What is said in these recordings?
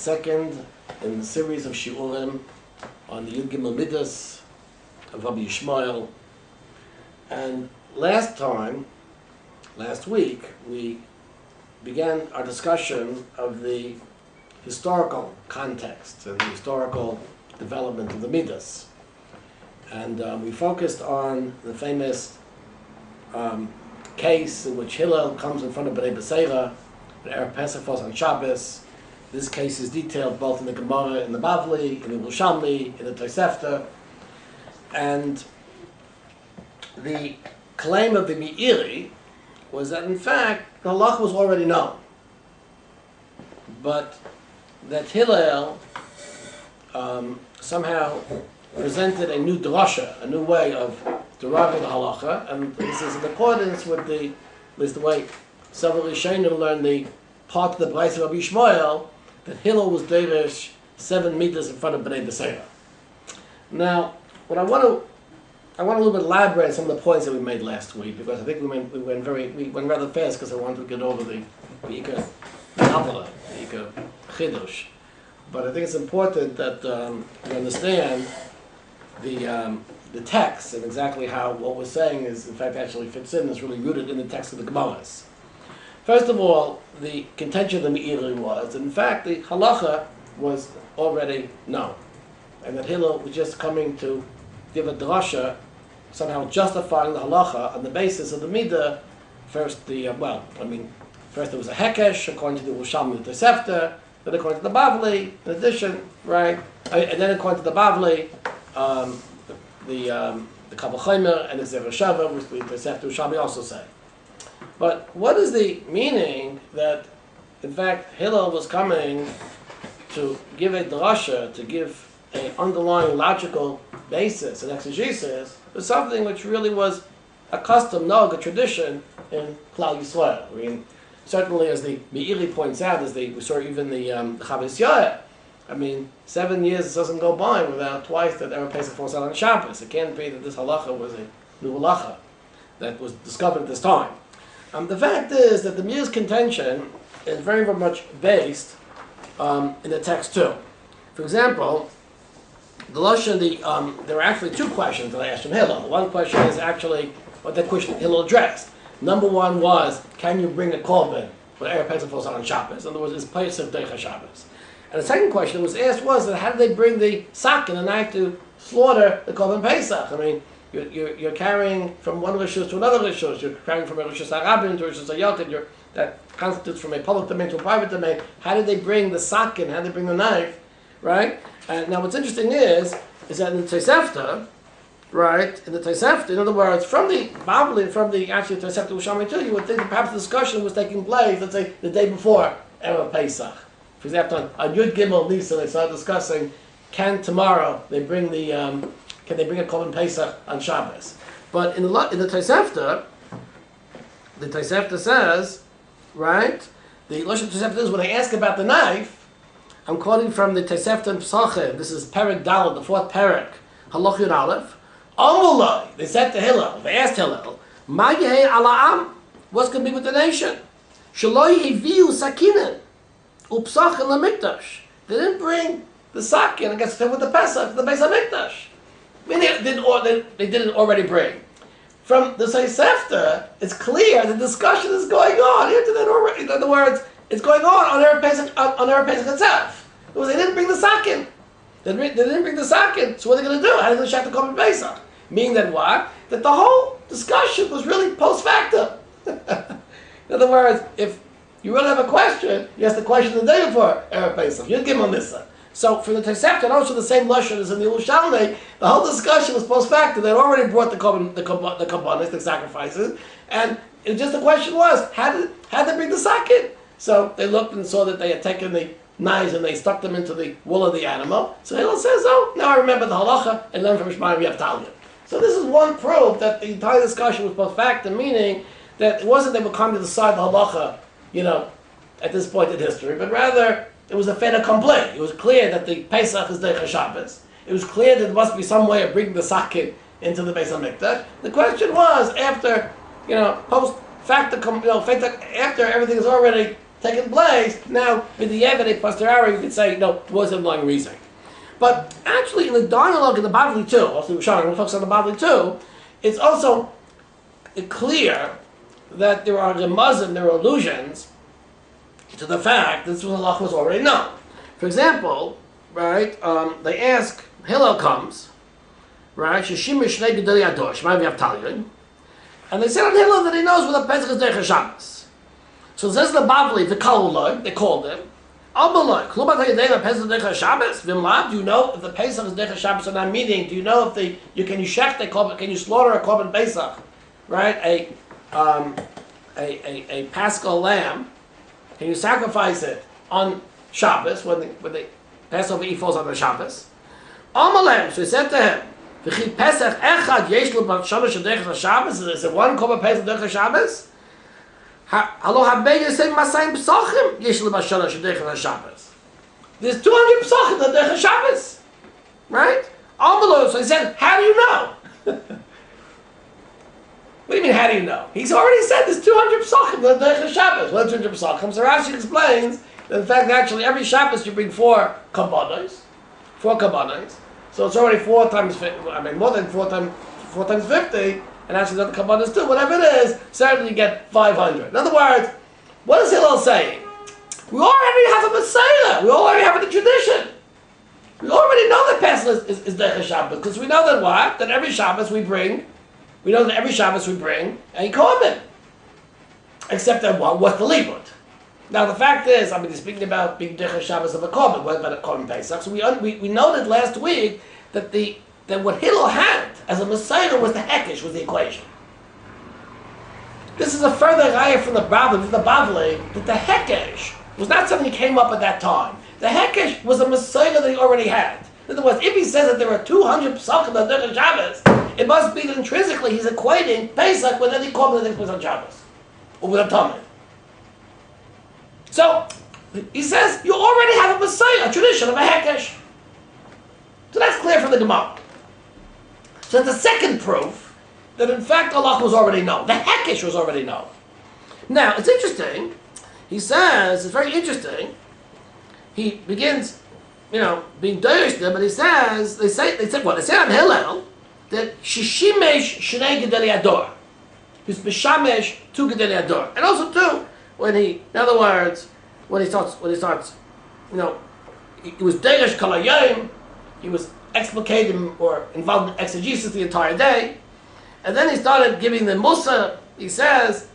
second in the series of shiurim on the Yud Gimel Midos of Rabbi Yishmael. And last week, we began our discussion of the historical context and the historical development of the Midos. And we focused on the famous case in which Hillel comes in front of Bnei Beseira, the Erev Pesach falls on Shabbos. This case is detailed both in the Gemara, in the Bavli, in the Shamai, in the Tosefta. And the claim of the Meiri was that, in fact, the halacha was already known, but that Hillel somehow presented a new drasha, a new way of deriving the halacha, and this is in accordance with at least the way several Rishonim learned the part of the Brais of Rabbi Yishmael, that Hillel was derish 7 meters in front of Bnei Beseira. Now, what I want a little bit elaborate on some of the points that we made last week, because I think we went rather fast because I wanted to get over the Ika Navla, the Ika Chidush. But I think it's important that we understand the text and exactly how what we're saying is, in fact, actually fits in, is really rooted in the text of the Gemaras. First of all, the contention of the Meiri was that, in fact, the halacha was already known, and that Hillel was just coming to give a drasha, somehow justifying the halacha on the basis of the midah. First, first there was a hekesh according to the Shamai and the Tosefta, then according to the Bavli, in addition, right, and then according to the Bavli, the Kabbalah Chomer and the Zera Shava, which the Tosefta and Shamai also say. But what is the meaning that, in fact, Hillel was coming to give a drasha, to give an underlying logical basis and exegesis for something which really was a custom, a tradition in Klal Yisrael? I mean, certainly, as the Meiri points out, we saw even the Chavos Yair, 7 years doesn't go by without twice that Erev Pesach falls out on Shabbos. It can't be that this halacha was a new halacha that was discovered at this time. The fact is that the Meiri's contention is very, very much based in the text too. For example, there are actually two questions that I asked from Hillel. One question is actually what the question Hillel addressed. Number one was, can you bring a korban when Erev Pesach falls out on Shabbos? In other words, is Pesach Deicha Shabbos? And the second question that was asked was that how did they bring the sack and the knife to slaughter the korban Pesach? You're carrying from one rishus to another rishus. You're carrying from a rishus harabim to a rishus hayakid. That constitutes from a public domain to a private domain. How did they bring the sakin? How did they bring the knife? Right? And now what's interesting is that in the Tosefta, right? In the Tosefta, in other words, from the Bavli, from the actual Tosefta Shamai too, you would think that perhaps the discussion was taking place, let's say, the day before Erev Pesach. For example, on Yud Gimel Nisa, they started discussing, can tomorrow they bring can they bring a korban Pesach on Shabbos? But in the Tosefta, the Tosefta says, right? The Lashon Tosefta is when they ask about the knife. I'm quoting from the Tosefta and Pesachim. This is Perek Daled, the fourth Perek, Halach Yud Aleph. Amulai, they said to Hillel, they asked Hillel, Ma yehei ala am? What's going to be with the nation? Shaloi heviu sakinen upsachin lemikdash. They didn't bring the sakin, I guess, with the Pesach, the Beis HaMikdash. They didn't already bring. From the Tosefta, it's clear the discussion is going on. In other words, it's going on Erev Pesach itself. It was they didn't bring the sakin. They didn't bring the sakin. So what are they going to do? How are they going to shach the korban Pesach? Meaning that what? That the whole discussion was really post factum. In other words, if you really have a question, you ask the question the day before Erev Pesach. You give them this. So for the Tosefta, and also the same lashon as in the Shamai, the whole discussion was post factum. They had already brought the korbanos, the sacrifices, and the question was, how did they bring the sakin? So they looked and saw that they had taken the knives and they stuck them into the wool of the animal. So Hillel says, oh, now I remember the halacha, and learn from Shemai we have Talmud. So this is one proof that the entire discussion was post factum, meaning that it wasn't they were coming to decide the halacha, at this point in history, but rather it was a fait accompli. It was clear that the Pesach is Deicha Shabbos. It was clear that there must be some way of bringing the sakin into the Beis HaMikdash. The question was, after, post factum, after everything is already taken place. Now, with the evidence posteriori, you could say, no, it was an underlying reason. But actually, in the dialogue in the Bavli too, also Shana, we'll focus on the Bavli too, it's also clear that there are remazim, there are allusions to the fact that this halacha was already known. For example, right, they ask, Hillel comes, right, Shishim Mishnei Gedali Ador, Shamai v'Avtalion, and they said on Hillel that he knows what the Pesach is derech Shabbos. So it says the Bavli, the Kaluloi, they called him, Albaloi, Klubat HaYedei Pesach derech Shabbos, Vimlav, do you know if the Pesach is derech Shabbos or not? Meaning, do you know if can you shech the korban, can you slaughter a korban Pesach, right, a Paschal lamb, can you sacrifice it on Shabbos, when the Passover Eve falls on the Shabbos? Amalem, so he said to him, V'chi Pesach echad yesh lo b'shana shedech Shabbos, is it one korban Pesach derech Shabbos? Halo habei yisei masayim Pesachim yesh lo b'shana shedech Shabbos. There's 200 Pesachim that derech Shabbos, right? Amalem, so he said, how do you know? What do you mean, how do you know? He's already said there's 200 Pesachim that derech Shabbos. What are 200 Pesachim? So Rashi explains that in fact, actually, every Shabbos you bring 4 kabbanos. 4 kabbanos. So it's already 4 times 50, I mean, more than 4 times 50, and actually the kabbanos too, whatever it is, certainly you get 500. In other words, what is Hillel saying? We already have a Messiah. We already have a tradition. We already know that Pesach is derech Shabbos, because we know that what? That every Shabbos we bring a korban. Except that what's the libud? Now the fact is, I mean, he's speaking about being derech Shabbos of a korban, what about a korban Pesach? So we noted last week that what Hillel had as a Messiah was the hekesh, was the equation. This is a further raya from the Bavli, that the hekesh was not something that came up at that time. The hekesh was a Messiah that he already had. In other words, if he says that there are 200 Pesachim that derech Shabbos, it must be that intrinsically he's equating Pesach with any korban that takes place on Shabbos, or with a Talmud. So, he says, you already have a Messiah, a tradition of a hekesh. So that's clear from the Gemara. So that's the second proof that in fact Allah was already known. The hekesh was already known. Now, it's interesting. He says, it's very interesting. He begins, being doyish there, but he says, they say on Hillel, that Shishimesh Shnei Gedali Ador. He's Beshamesh 2 Gedali Ador. And also too, in other words, when he starts, he was Deiresh Kalayim, he was explicating or involved in exegesis the entire day, and then he started giving the Musa, he says,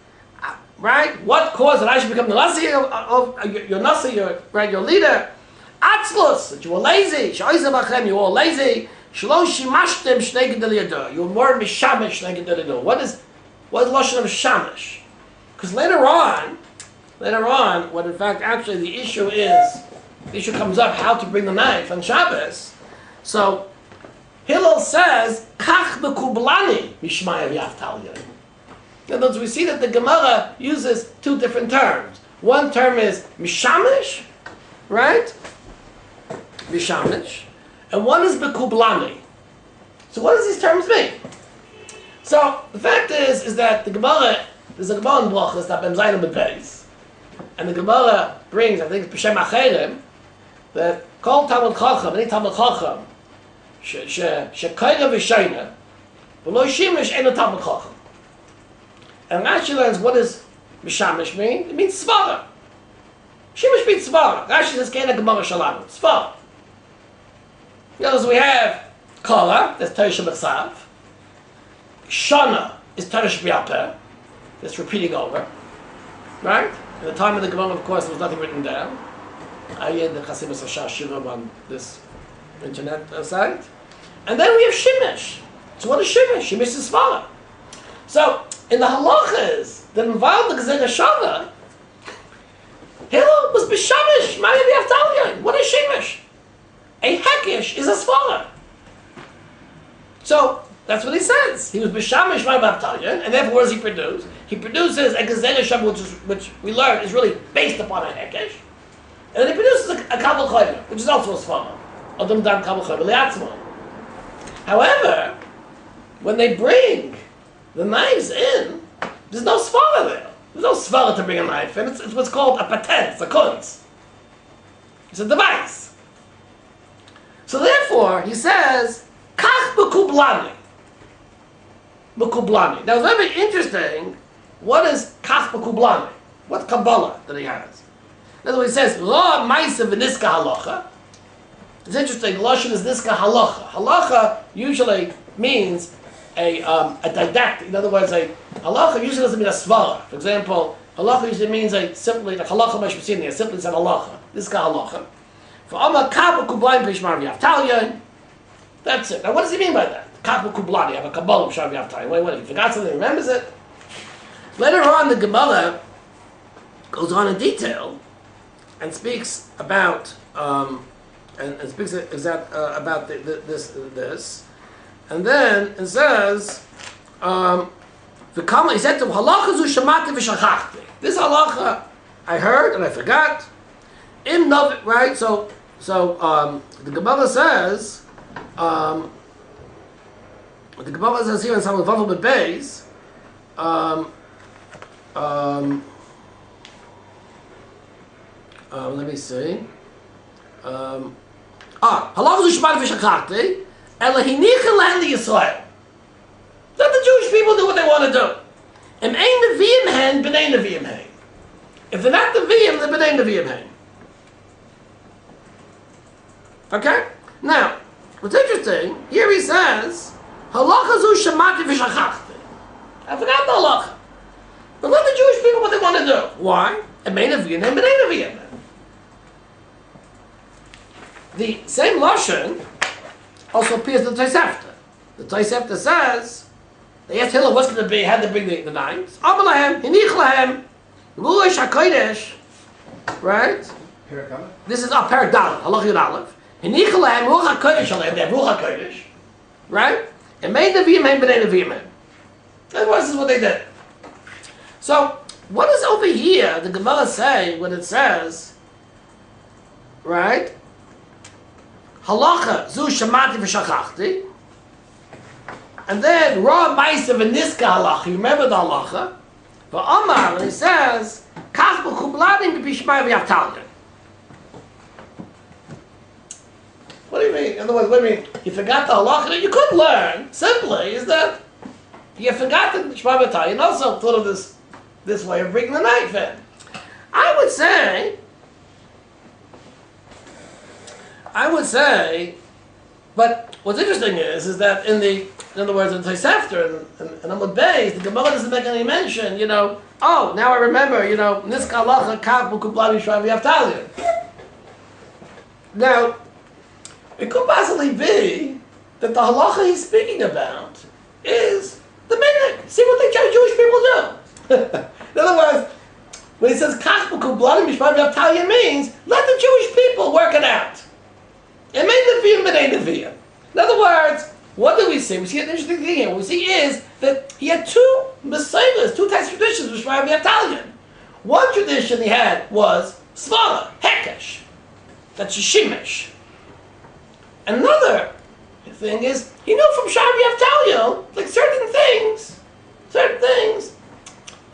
right, what caused that I should become the Nasi of your Nasi, your leader? Atzlus, that you were lazy, you were all lazy, you were more Mishamish Shnei Gedali Ador. What is Lashon of Shamish? Because later on, when in fact actually the issue comes up how to bring the knife on Shabbos. So Hillel says, Kach bekublani mishmaya v'Avtalion. In other words, we see that the Gemara uses 2 different terms. One term is mishamish, right? Mishamish. And one is bekublani. So what does these terms mean? So the fact is that the Gemara, there's a Gemara in Brachos that Ben Zayin Beis, and the Gemara brings, I think it's B'Shem Acherim, that Kol Talmud Chacham, any Talmud Chacham, Shekoyra V'Shoyna, V'lo Shimish Eno Talmud Chacham. And Rashi learns what does Mishamish mean? It means Svara. Shimish means Svara. Rashi says Kena Gemara Shalanu, Svara. Because we have Kala, that's Torah Shebechsav. Shana is Torah Shebi'al that's repeating over. Right? At the time of the Gemara, of course, there was nothing written down. I read the Chasimus Shas shiur on this internet site. And then we have Shemesh. So what is Shemesh? Shemesh is Svara. So, in the halachas that involve the Gezerah Shava, Hillel was B'Shamesh, Maya v'Avtalion. What is Shemesh? A hekesh is a Svara. So, that's what he says. He was B'Shamesh, Maya v'Avtalion, and therefore what does he produce? He produces a Gezerah Shava, which we learn is really based upon a hekesh. And then he produces a Kabel Chayva, which is also a Svara. Adam Dan Kabel Chayva Li'atzmo. However, when they bring the knives in, there's no svara there. There's no svara to bring a knife in. It's what's called a patent, it's a kunz. It's a device. So therefore, he says, kach b'kublani. B'kublani. Now it's very interesting, what is kach b'kublani? What Kabbalah that he has? In other words, he says, Ra Maisa v'niska halacha. It's interesting, Lashon is niska halacha. Halacha usually means a didactic. In other words, a halacha usually doesn't mean a svara. For example, halacha usually means simply, like halacha mashmasini, simply said halacha. Niska halacha. For Amma Kabba Kublaim Pishmar V'Yavtalyan. That's it. Now what does he mean by that? Kabba Kublani, you have a Kabbalah Pishmar V'Yavtalyan. Wait, he forgot something, he remembers it. Later on, the Gemara goes on in detail and speaks about about this, and then it says he said to him, halacha zu shamati v'shachachti. This halacha I heard and I forgot. Im nov, right? So the Gemara says the Gemara says here in some Vavel Beis. Let me see. Halacha zu shemati v'shachachti, ela hinicha lehem Yisrael. Let the Jewish people do what they want to do. Im ein neviim hen, b'nei neviim hen. If they're not neviim, they're b'nei neviim hen. Okay? Now, what's interesting, here he says, halacha zu shemati v'shachachti. I forgot the halacha. But let the Jewish people what they want to do. Why? Im ein neviim hen, b'nei neviim hen. The same Lashon also appears in the Tosefta. The Tosefta says, they asked Hillel what's going to be, had to bring the knives. Amar lahem, hinich lahem, ruach hakodesh, right? This is Parak Dalet, halach yud aleph. Hinich lahem, ruach hakodesh alehem, they have ruach hakodesh, right? And made neviim hem, b'nei neviim hem. This is what they did. So, what does over here the Gemara say when it says, right? Halacha zu shamati v'shachachti, and then ra ma'isa v'niska halacha. You remember the halacha? But Amar, when he says kach b'chubladim b'pishmai v'yavtalyan. What do you mean? In other words, what do you mean? You forgot the halacha that you could learn. Simply is that you forgot the Shema B'Tayyin and also thought of this way of bringing the knife in. I would say, but what's interesting is that in other words, in Tosefta and Amud Beis, the Gemara doesn't make any mention, now I remember, Niska halacha kach b'kublani shmai v'yavtalyan. Now, it could possibly be that the halacha he's speaking about is the minhag. See what the Jewish people do. In other words, when he says kach b'kublani shmai v'yavtalyan means let the Jewish people work it out. In other words, what do we see? We see an interesting thing here. What we see is that he had two Messiahs, two types of traditions which were Italian. One tradition he had was Svara, Hekesh. That's Shimish. Another thing is, he knew from Shabbos Yavtalyo, like certain things,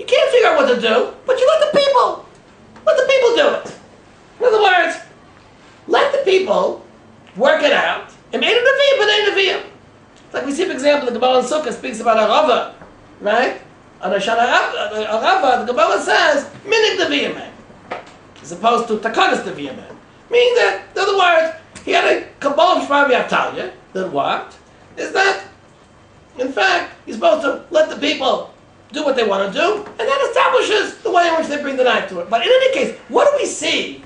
you can't figure out what to do, but you let the people do it. In other words, let the people work it out. And made a neviim, but a neviim. Like we see, for example, the Gemara in Sukkah speaks about a rava, right? On a rava, the Gemara says minig neviim, as opposed to takanas neviim. Meaning that, in other words, he had a kabbalah shmai v'yavtalya. Then what? Is that, in fact, he's supposed to let the people do what they want to do, and that establishes the way in which they bring the knife to it. But in any case, what do we see?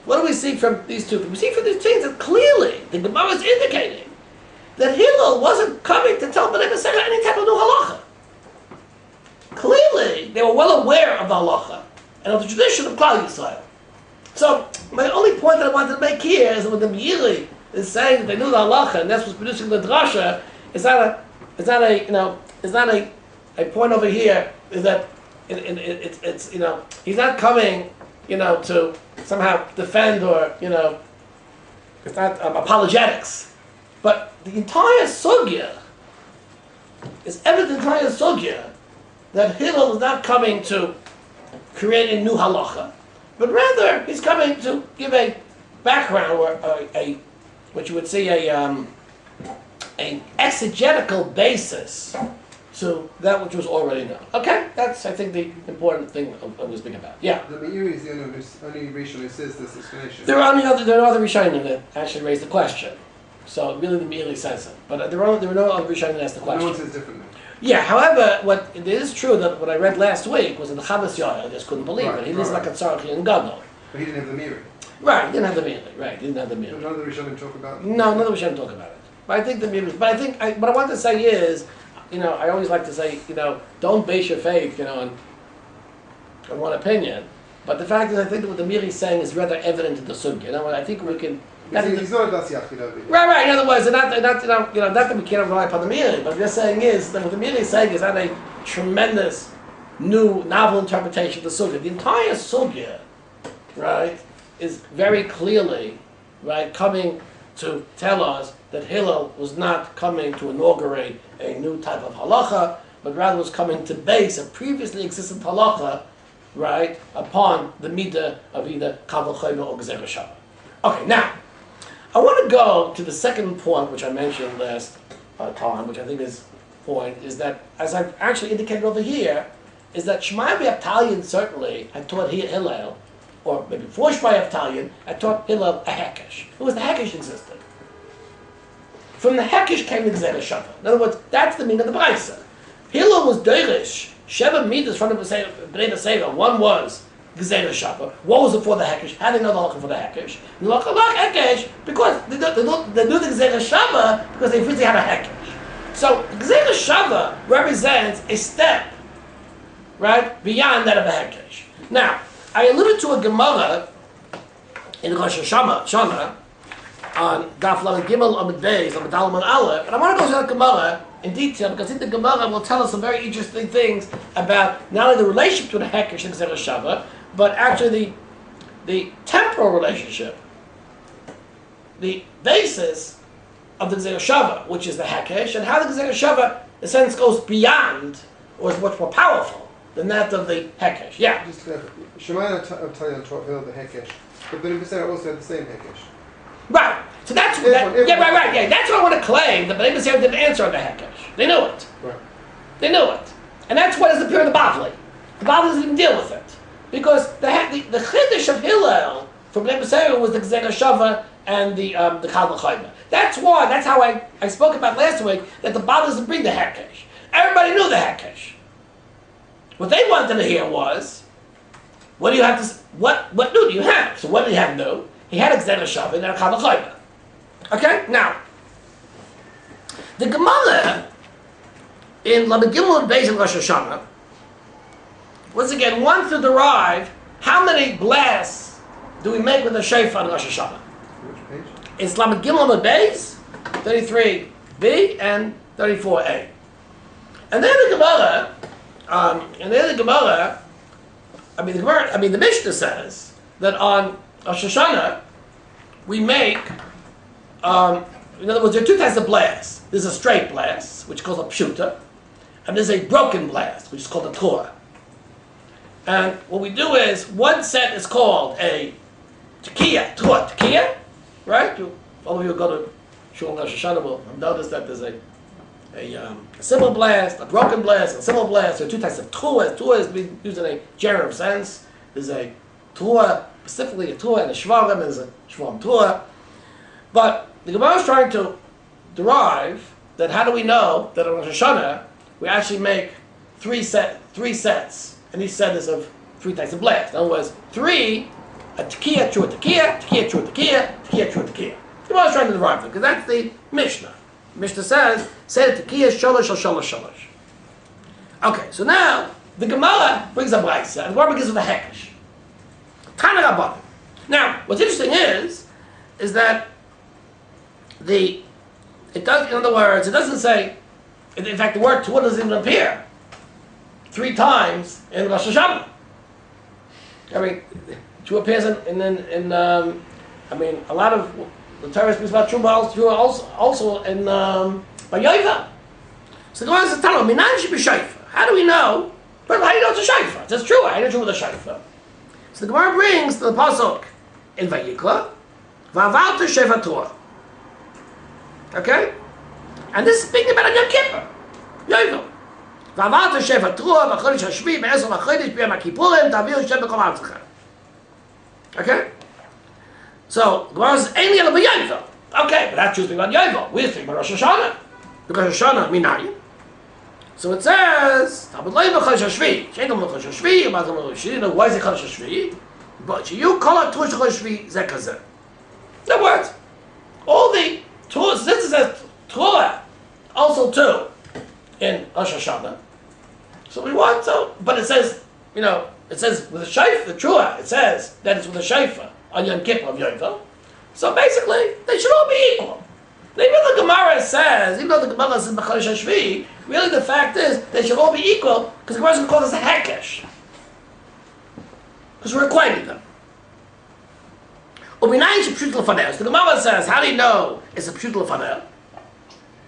What do we see from these two? We see from these things that clearly the Gemara is indicating that Hillel wasn't coming to tell Bnei B'Sera any type of new halacha. Clearly, they were well aware of the halacha and of the tradition of Klal Yisrael. So, my only point that I wanted to make here is that when the Meiri is saying that they knew the halacha and that's what's producing the drasha, is not a point over here. Is that it's he's not coming to somehow defend or, it's not apologetics. But the entire sugya is evident, that Hillel is not coming to create a new halacha, but rather he's coming to give a background or what you would say an exegetical basis to that which was already known. Okay, that's I think the important thing I was thinking about. Yeah. The Meiri is the only Rishon who says this explanation. There are other Rishonim that actually raise the question. So really the Meiri says it, but there were no other Rishonim that asked the question. No one says differently. Yeah. However, it is true that what I read last week was that the Chavas Yair, I just couldn't believe it. He lives like a Tzarchi and Gadol. But he didn't have the Meiri. Right. He didn't have the Meiri. Right. He didn't have the Meiri. But none of the Rishonim talk about it. No, none of the Rishonim talk about it. But I think the Meiri. But I think what I want to say is, I always like to say, don't base your faith, on one opinion. But the fact is, I think that what the Meiri is saying is rather evident in the sugya. I think we can. He's not a Dasiach, Right. In other words, not that we can't rely upon the Meiri, but what they're saying is that what the Meiri is saying is not a tremendous, new, novel interpretation of the sugya. The entire sugya, right, is very clearly, right, coming to tell us that Hillel was not coming to inaugurate a new type of halacha, but rather was coming to base a previously existent halacha, right, upon the midah of either kavod chomer or gezer Shabbos. Okay, now, I want to go to the second point, which I mentioned last time, which I think is that, as I've actually indicated over here, is that Shamai B'Avtalion certainly had taught Hillel, or maybe before Shamai B'Avtalion, had taught Hillel a hekesh. It was the hekesh existed. From the hekesh came the gezer Shabbos. In other words, that's the meaning of the brisa. Hillel was deirish, sheva midas from the Bnei B'Seira. One was gezer Shabbos. What was it for the hekesh? How do they know the halacha for the hekesh? The halacha hekesh because they do the gezer Shabbos because they physically had a hekesh. So gezer Shabbos represents a step, right, beyond that of a hekesh. Now, I alluded to a Gemara in Rosh Hashana on Daf Lamed Gimel Amud Beis Amud Daled Amud Aleph, and I want to go to that Gemara in detail because I think the Gemara will tell us some very interesting things about not only the relationship between the hekesh and gezer Shabbos, but actually the temporal relationship, the basis of the gezer Shabbos, which is the hekesh, and how the gezer Shabbos, in a sense, goes beyond or is much more powerful than that of the hekesh. Yeah. Just Shemai B'Avtalion taught Hillel the hekesh, but Bnei B'Seira also had the same hekesh. Right. So that's right. Yeah, that's what I want to claim. The Bnei B'Seira didn't answer on the hekesh. They knew it. Right. They knew it, and that's what is appearing in the Bavli. The Bavli doesn't even deal with it because the chiddush of Hillel from Bnei B'Seira was the gezer Shabbos and the kavod chomer. That's why. That's how I spoke about last week that the Bavli doesn't bring the hekesh. Everybody knew the hekesh. What they wanted to hear was, what do you have to? What new do you have? So what did he have new? He had a gezer Shabbos and a kavod chomer. Okay, now the Gemara in Lamed Gimel Beis in Rosh Hashana once again wants to derive how many blasts do we make with the shofar in Rosh Hashana. Which page? It's Lamed Gimel Beis 33b and 34a, and then the Gemara. The Mishnah says that on Rosh Hashana we make, in other words, there are two types of blasts. There's a straight blast, which is called a pshuta, and there's a broken blast, which is called a Torah. And what we do is, one set is called a tekiah, right? All of you who go to Shul Rosh Hashana will notice that there's a simple blast, a broken blast, a simple blast. There are two types of tuah. Tuah is being used in a generative sense. There's a tuah, specifically a tuah, and a shvarim, and there's a shvarim tuah. But the Gemara is trying to derive that how do we know that on Rosh Hashana we actually make three sets, and each set is of three types of blast. In other words, a tekiah, true tekiah, tekiah, true tekiah, tekiah, true tekiah. The Gemara is trying to derive them because that's the Mishnah. Mishnah says, say the tekiah sholosh or sholosh sholosh. Okay, so now the Gemara brings a brisa, and the Gemara begins with a hekesh. Tana Rabbanan. Now, what's interesting is that it does. In other words, it doesn't say. In fact, the word tuah doesn't even appear 3 times in Rosh Hashana. I mean, tuah appears in a lot of the Torah speaks about tuah also in by Yovel. So the Gemara says, "Tano, minayin sheb'shayfa." How do we know But how do you know it's a shofar? That's true. I know with a shofar. So the Gemara brings the pasuk in Vayikra, v'avarta shofar Torah. Okay, and this is speaking about a Yom Kippur, Yovel. V'avarta shofar Torah v'chodesh hashvi be'eser v'chodesh b'yom ha'kippurim ta'aviru Shem b'kol artzecha. Okay, so the Gemara says ain't yet Yovel. Okay, but that's speaking about Yovel. We're speaking about Rosh Hashana because Rosh Hashana mi-Sinai. So it says, Talmud lo b'chodesh hashvi. Shein talmud b'chodesh hashvi. About talmud b'chodesh hashvi. Why is it chodesh hashvi? But you call it Tush chodesh hashvi zeh kazeh. In other words, all the Torah, since it says Torah, also too, in Rosh Hashana. So we want to, but it says, you know, it says with a shofar, the Torah, it says that it's with a shofar on Yom Kippur of Yovel. So basically, they should all be equal. Even though the Gemara says, even though the Gemara says b'chodesh hashvi, really the fact is they should all be equal because the Gemara is going to call this a hekesh. Because we're equating them. U'minayin shepshut l'faneh. So the Gemara says, how do you know it's a pshut l'faneh?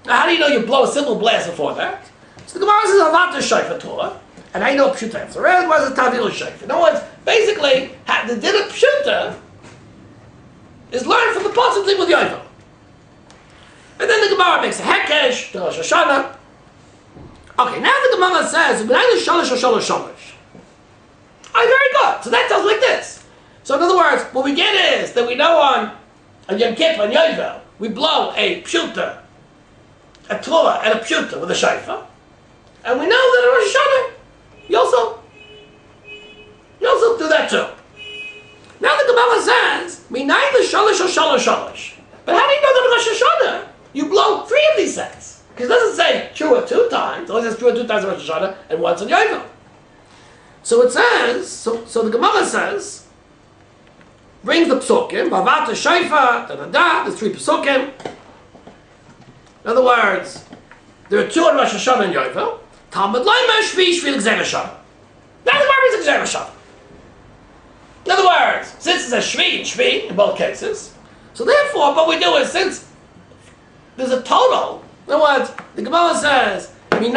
Now, how do you know you blow a simple blast before that? So the Gemara says, avarta shofar Torah. And I know pshuta answer. It was a tavilu shofar. In other words, basically, the din of pshuta is learned from the pasuk thing with Yovel. And then the Gemara makes a hekesh to Rosh Hashana. Okay, now the Gemara says, "B'nai shalosh or shalosh shalosh." Very good. So that tells like this. So in other words, what we get is that we know on Yom Kippur and Yovel, we blow a pshuta, a Torah, and a pshuta with a shofar, and we know that in Rosh Hashana, you also do that too. Now the Gemara says, "Minai shalosh or shalosh shalosh." But how do you know that in Rosh Hashana you blow 3 of these sets? Because it doesn't say trua 2 times. It only says trua 2 times in Rosh Hashana and once in Yovel. So it says, so the Gemara says, brings the psukim, v'avarta shofar, there's 3 psukim. In other words, there are 2 in Rosh Hashana and Yovel. Talmud le-Moshe shvi l'gzera shava. Now the Gemara brings a gzera shava. In other words, since it's a shvi in both cases, so therefore what we do is, since there's a total, in other words, the Gemara says, how do we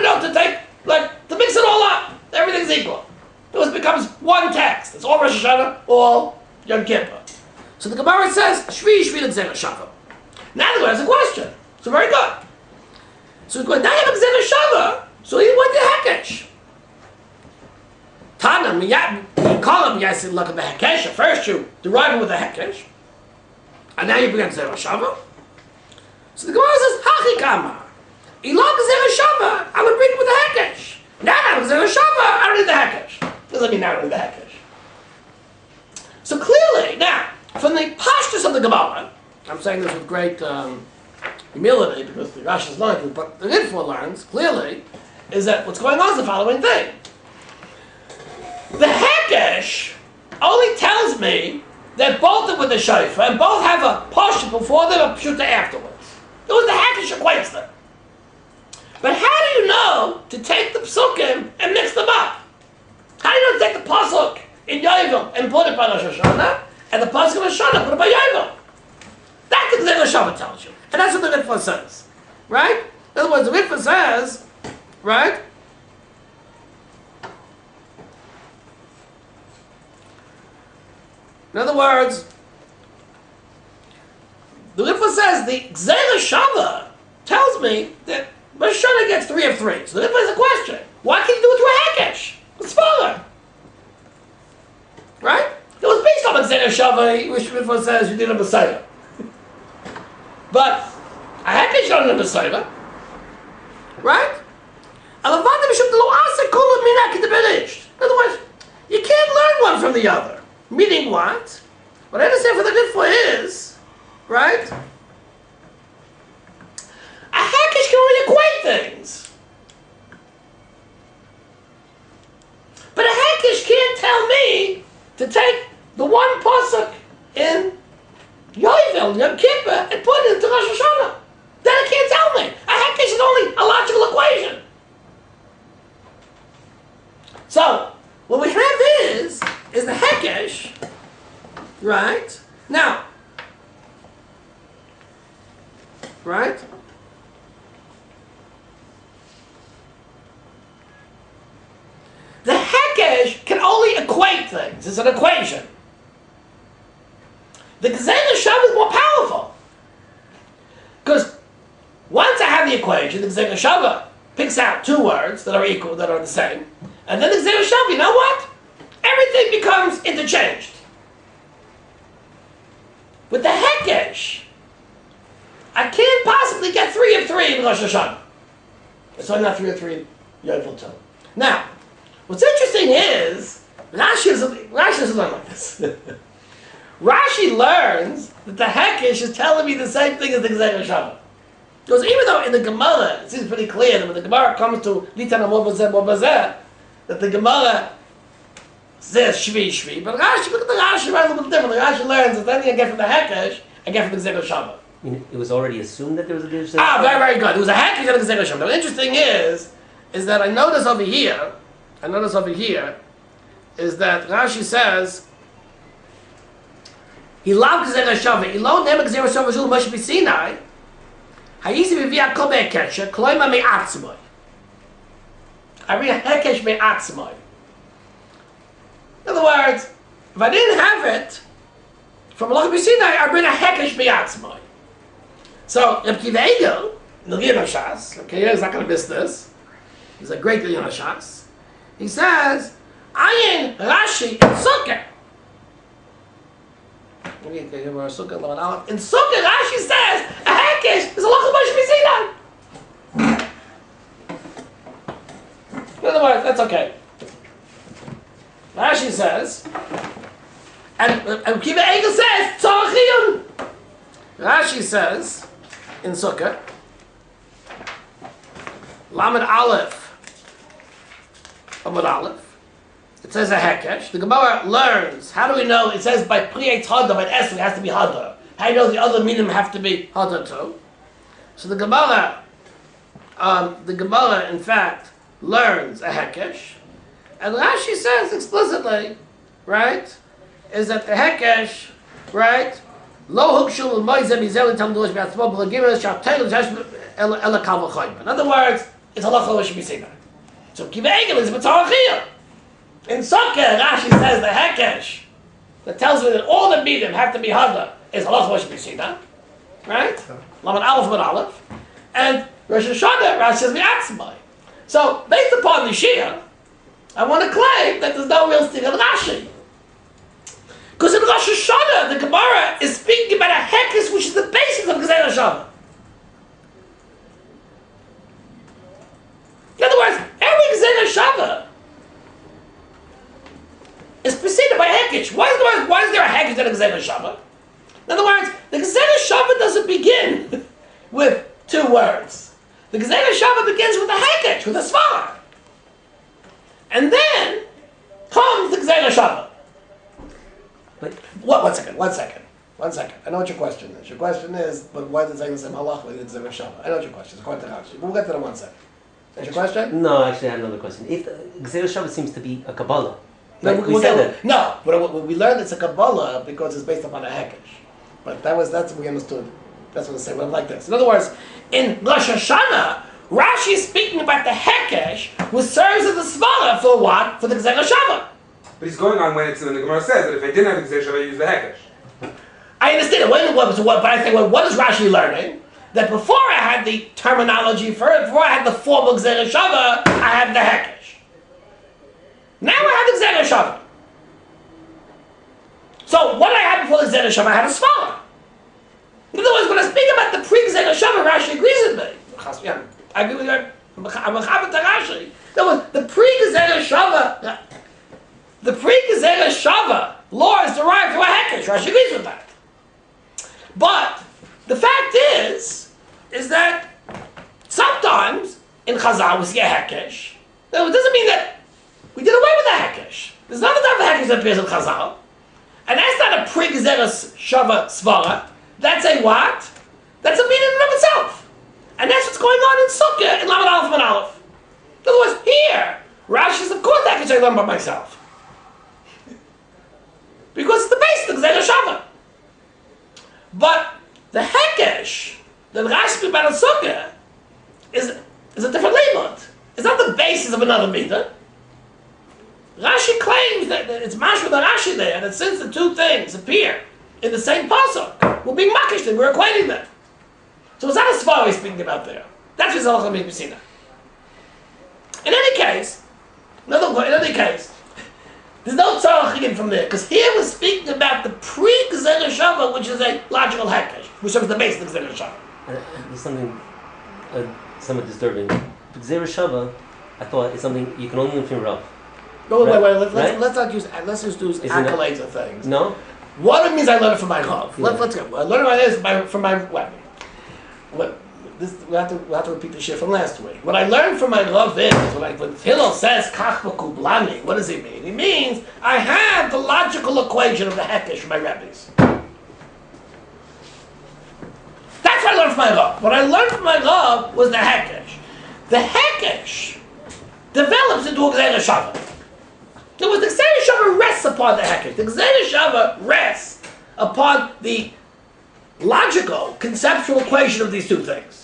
know to take, like, to mix it all up? Everything's equal. It becomes one text. It's all Rosh Hashana, all Yom Kippur. So the Gemara says, shvi l'gzera shava. Now the Gemara has a question. So very good. So now you have a gzera shava, so he went to hekesh. Tana, you call him Yasin look at the hekesh. First you derive it with the hekesh, and now you bring gzera shava. So the Gemara says, Hachi kama. Ilok gzera shava, I would bring it with the hekesh. Now I have gzera shava, I don't need the hekesh. Doesn't mean I don't need the hekesh. So clearly, now, from the postures of the Gemara, I'm saying this with great humility because the Rashi is learning, but the Ritva learns clearly is that what's going on is the following thing. The hekesh only tells me that both are with the shofar and both have a pasha before them and a pshuta afterwards. It was the hekesh equates them. But how do you know to take the psukim and mix them up? How do you know to take the pasuk in Yovel and put it by Rosh Hashana and the pasuk in Rosh Hashana put it by Yovel? That's what the Gzera shava tells you. And that's what the Ritva says. Right? In other words, the Ritva says, right? In other words, the Ritva says the Gzera shava tells me that Rosh Hashana gets 3 of 3. So the Ritva has a question. Why can't you do it through a hekesh? It's smaller. Right? It was based on Gzera shava, which the Ritva says you did a Messiah. But a hekesh on the Messiah. Right? In other words, you can't learn one from the other. Meaning what? What I understand for the Ritva is, right? A hekesh can only equate things. But a hekesh can't tell me to take the one pasuk in Yovel, Yom Kippur, and put it into Rosh Hashana. Then it can't tell me. A hekesh is only a logical equation. So, what we have is the hekesh, right? Now, right? things. It's an equation. The Gzeira Shava is more powerful. Because once I have the equation, the Gzeira Shava picks out two words that are equal, that are the same, and then the Gzeira Shava, you know what? Everything becomes interchanged. With the Hekesh, I can't possibly get 3 of 3 in Rosh Hashana. It's only not 3 of 3 Yovel too. Now, what's interesting is, Rashi doesn't learn like this. Rashi learns that the Hekesh is telling me the same thing as the Gzeira Shava. Because even though in the Gemara, it seems pretty clear that when the Gemara comes to Litan Amor that the Gemara says Shvi, but Rashi, look at the Rashi, right, a little bit differently. Rashi learns that anything I get from the Hekesh, I get from the Gzeira Shava. It was already assumed that there was a Gzeira Shava? Ah, very, very good. There was a Hekesh and a Gzeira Shava. Now, the interesting is that I notice over here, is that Rashi says, he loved Gzeira Shava. He loved them Gzeira Shava Zul Moshe mi-Sinai. Hayisi v'via kol be'hekesha, kloima me'atzmai. I read Hekesh me'atzmai. In other words, if I didn't have it from halacha mi-Sinai, I bring a Hekesh me'atzmai. So, Rabbi Triebitz, in the Gilyon Shas, okay, he's not going to miss this. He's a great Gilyon Shas. He says, Ayin Rashi in Sukkah. In Sukkah, Rashi says, a Hekesh is a halachos Moshe mi-Sinai. In other words, that's okay. Rashi says, and Kiva Egel says, Tzarachiyun. Rashi says, in Sukkah, Lamed Aleph, Amud Aleph, it says a Hekesh. The Gemara learns, how do we know? It says by Priyetz Hadar, by Esr, it has to be Hadar. How do you know the other minim have to be Hadar too? So the Gemara, in fact, learns a Hekesh. And Rashi says explicitly, right, is that the Hekesh, right, Lo hukshu l'moizeh mizel Talmud b'atzmo b'lagimel shatayl z'hash ela kal v'choyim. In other words, it's halachos Moshe mi-Sinai. So Kiva Egel is b'tzarachiyah. In Sukkah, Rashi says the Hekesh that tells me that all the midim have to be hadar is halachos Moshe mi-Sinai, right? Lamed Aleph Amud Aleph, and Rosh Hashana Rashi says mi'atzmai. So based upon the shiur, I want to claim that there's no real thing in Rashi. Because in Rosh Hashana, the Gemara is speaking about a Hekesh which is the basis of Gzeira Shava. In other words, every Gzeira Shava is preceded by a Hekesh. Why is there a Hekesh and a Gzeira Shava? In other words, the Gzeira Shava doesn't begin with two words. The Gzeira Shava begins with a Hekesh, with a Svar. And then comes the Gzeira Shava. But One second. I know what your question is. Your question is, but why does it say the same halacha with the Gzeira Shava? I know what your question is. According to Rashi. We'll get to that in 1 second. That's your question? no, actually, I have another question. If Gzeira Shava seems to be a Kabbalah, No, like we said that. No, but we learned it's a Kabbalah because it's based upon a Hekesh. But that's what we understood. That's what they say. But like this. In other words, in Rosh Hashana, Rashi is speaking about the Hekesh, which serves as the svara for what? For the Gzeira Shava. But he's going on when the Gemara says that if I didn't have the Gzeira Shava, I use the Hekesh. I understand it. But I think, what is Rashi learning? That before I had the terminology for it, before I had the formal Gzeira Shava, I had the Hekesh. Now I have the Gzeira Shava. So what I had before the Gzeira Shava, I had a svara. In other words, when I speak about the pre-Gzeira Shava, Rashi agrees with me. I agree with her. I'm a Chabad Rashi. That was the pre-Gzeira Shava. The pre-Gzeira Shava law is derived from a Hekesh. Rashi agrees with that. But the fact is that sometimes in Chazal we see a Hekesh. Now, it doesn't mean that we did away with the Hekesh. There's another type of Hekesh that appears in Chazal, and that's not a pre-Gzeira Shava svara. That's a what? That's a meaning in and of itself. And that's what's going on in Sukkah, in Lamed Aleph and Aleph. In other words, here, Rashi says, of course I can learn by myself. Because it's the base of the Gzeira Shava. But the Hekesh that Rashi speaks about in Sukkah is a different limud. It's not the basis of another midah. Rashi claims that it's mashma the Rashi there, that since the two things appear in the same pasuk, we're being makish them, we're equating them. So it's not a svara he's speaking about there. That's his halachos mi-Sinai. In any case, there's no tzarach again from there, because here we're speaking about the pre-Gzera Shava, which is a logical hekesh, which is the base of the Gzera Shava. There's something somewhat disturbing. Gzera Shava, I thought, is something you can only learn from Rav. No, right? wait. Right? Let's just use accolades of things. No? What it means I learned it from my Rav. Yeah. Let's go. I learned this from my we'll have to repeat the shit from last week. What I learned from my Rav is, when Hillel says kach v'kublani, what does he mean? He means I have the logical equation of the hekesh from my rabbis. That's what I learned from my Rav. What I learned from my Rav was the hekesh. The hekesh develops into a Gzera Shava. The Gzera Shava rests upon the hekesh. The Gzera Shava rests upon the logical, conceptual equation of these two things.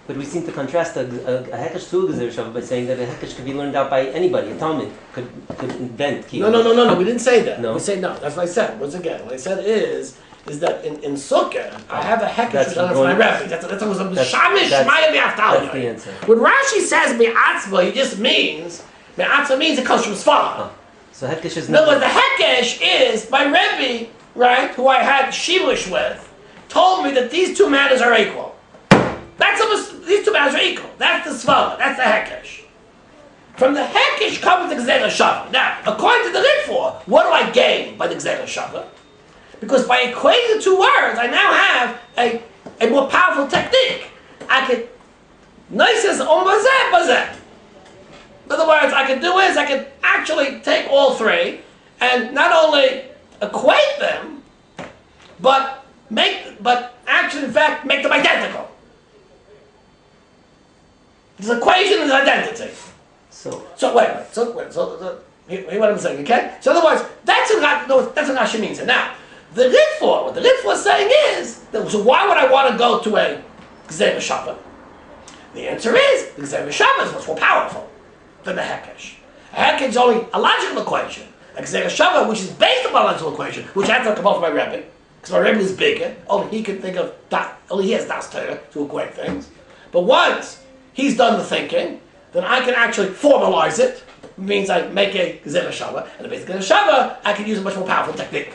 But we seem to contrast a hekesh to a Gzera Shava by saying that a hekesh could be learned out by anybody. A Talmud could invent. No. We didn't say that. No. We say no. That's what I said. Once again, what I said is that in Sukkah, I have a hekesh which I learned from my rabbi. That's Shamai That's the answer. When Rashi says mi'atzma, he just means mi'atzma means it comes from Sfar. So hekesh is In other words, the hekesh is my Rebbe, right, who I had shibush with, told me that these two matters are equal. These two matters are equal. That's the svara. That's the hekesh. From the hekesh comes the Gzera Shava. Now, according to the Ritfor, what do I gain by the Gzera Shava? Because by equating the two words, I now have a more powerful technique. I can nices bazeh. In other words, I can do is I can actually take all three and not only equate them, but actually, in fact, make them identical. This equation is identity. So hear what I'm saying, okay? So in other words, that's what Rashi means. And now, what the Ritfor is saying is, so why would I want to go to a Gzera Shava? The answer is, the Gzera Shava is much more powerful than the hekesh. A hekesh is only a logical equation. A Gzera Shava, which is based upon a logical equation, which I have to come up with my Rebbe, because my Rebbe is bigger, only he can think of that, only he has das Torah to equate things. But once he's done the thinking, then I can actually formalize it. It means I make a Gzera Shava, and the basic Gzera Shava, I can use a much more powerful technique.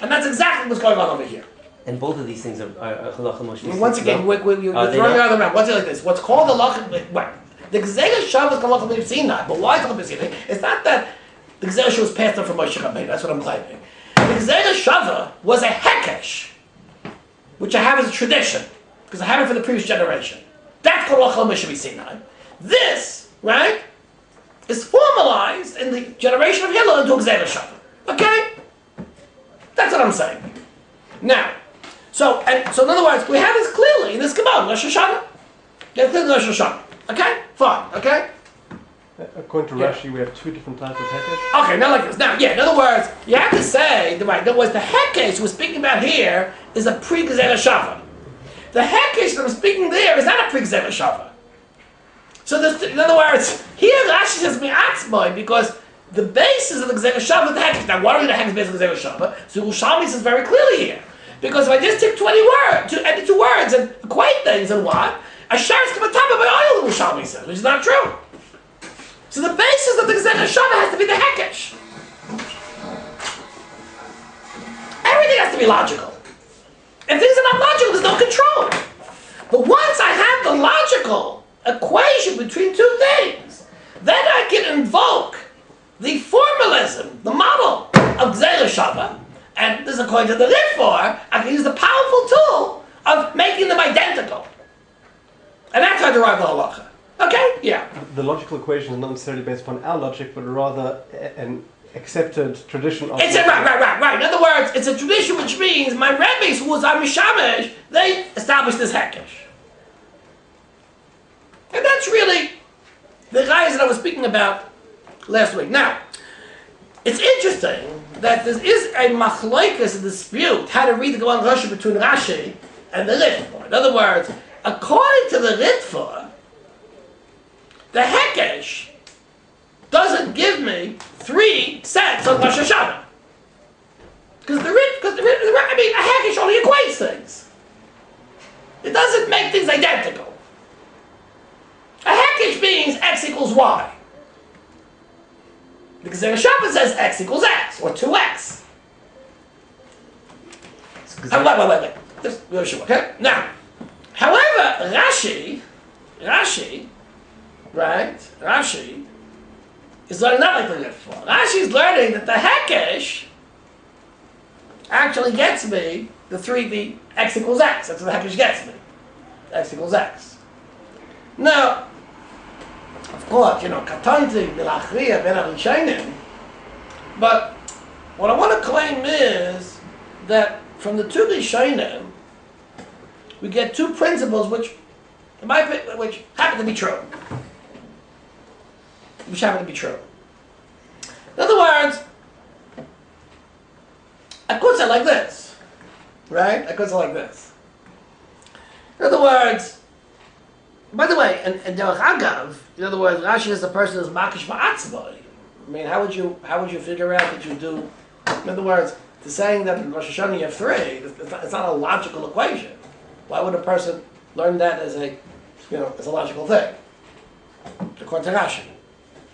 And that's exactly what's going on over here. And both of these things are halacha Moshe. Once again, we're throwing out the map. What's it like this? What's called halacha, the Gzera Shava is halacha mi-Sinai, but why is it halacha mi-Sinai? It's not that the Gzera Shava was passed on from Moshe Rabbeinu. That's what I'm claiming. The Gzera Shava was a hekesh, which I have as a tradition, because I have it for the previous generation. That's called halacha mi-Sinai. This, right, is formalized in the generation of Hillel into a Gzera Shava. Okay? That's what I'm saying. Now, so in other words, we have this clearly in this Gemara, Rosh Hashana. Yeah, clearly Rosh Hashana. Okay? Fine. Okay? According to Rashi, we have two different types of hekesh. Okay, now like this. Now, in other words, you have to say, in other words, the hekesh we're speaking about here is a pre-Gzera Shava. The hekesh that I'm speaking there is not a pre-Gzera Shava. So in other words, here Rashi says mi'atzmai because the basis of the Gzera Shava is the hekesh. Now, what are the hekesh based on the Gzera Shava? So Shamai says very clearly here. Because if I just take 20 words, add the two words and equate things and what? A sharetz kamatama by oil, Shamai says, which is not true. So the basis of the Gzera Shava has to be the hekesh. Everything has to be logical. If things are not logical, there's no control. But once I have the logical equation between two things, then I can invoke the formalism, the model of Gzera Shava, and this is according to the Ritfor, I can use the powerful tool of making them identical. And that's how I derive the halacha. Okay? Yeah. The logical equation is not necessarily based upon our logic, but rather an accepted tradition of... Right. In other words, it's a tradition which means my rabbis, who was on Mishamesh, they established this hekesh. And that's really the guys that I was speaking about last week. Now, it's interesting that there is a machlokes, a dispute, how to read the Gemara Rashi between Rashi and the Ritfor. In other words, according to the Ritfor, the hekesh doesn't give me 3 sets of Rosh Hashana. Because I mean, a hackish only equates things. It doesn't make things identical. A hackish means x equals y. Because the Shabbos says x equals x, or 2x. Wait. Just real sure, okay? Now, however, Rashi, is learning not like the before. Rashi is learning that the hekesh actually gets me the x equals x. That's what the hekesh gets me. X equals x. Now, of course, katanti milachriya ben arishonim. But what I want to claim is that from the two rishonim, we get 2 principles which happen to be true. In other words, I could say like this, right? In other words, by the way, and derech agav, in other words, Rashi is the person who's makish ma'atzvah. I mean, how would you figure out that you do? In other words, to saying that in Rosh Hashana you have 3, it's not a logical equation. Why would a person learn that as a logical thing? According to Rashi.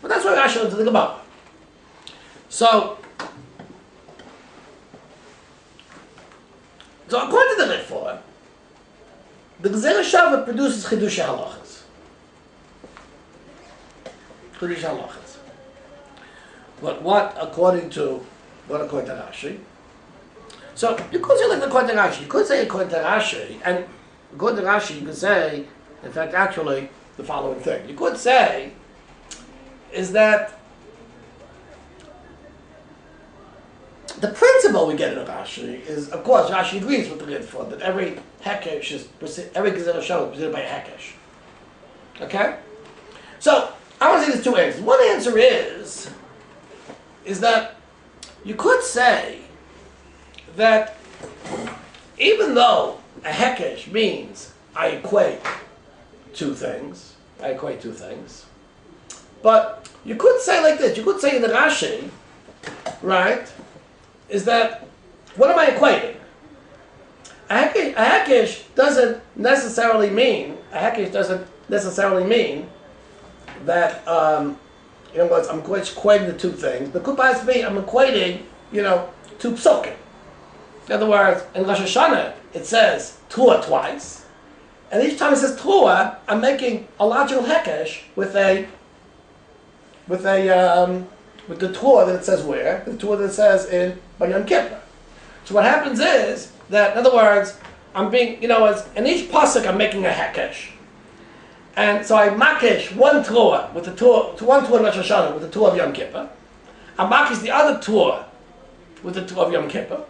But that's why Rashi learns to the Gemara. So according to the Ritfor, the Gezerah Shavah produces chidush halachos. But what according to Rashi? So you could say like according to Rashi. You could say according to Rashi, and according to Rashi, you could say, in fact, actually, the following thing. You could say is that the principle we get in Rashi is, of course, Rashi agrees with the Ritfor that every Gezerah Shavah is presented by a hekesh. Okay? So, I want to say there's 2 answers. One answer is that you could say that even though a hekesh means I equate 2 things, but you could say like this, you could say in the Rashi, right, is that, what am I equating? A hekesh doesn't necessarily mean that, I'm equating the 2 things, but could possibly be I'm equating, 2 psukim. In other words, in Rosh Hashana, it says Tuah twice, and each time it says Tuah, I'm making a logical hekesh with the Tuah that it says where? The Tuah that it says in Yom Kippur. So what happens is that, in other words, I'm being, in each pasuk I'm making a hekesh. And so I makish one Tuah with the Tuah, one Tuah in Rosh Hashana with the Tuah of Yom Kippur. I makish the other Tuah with the Tuah of Yom Kippur.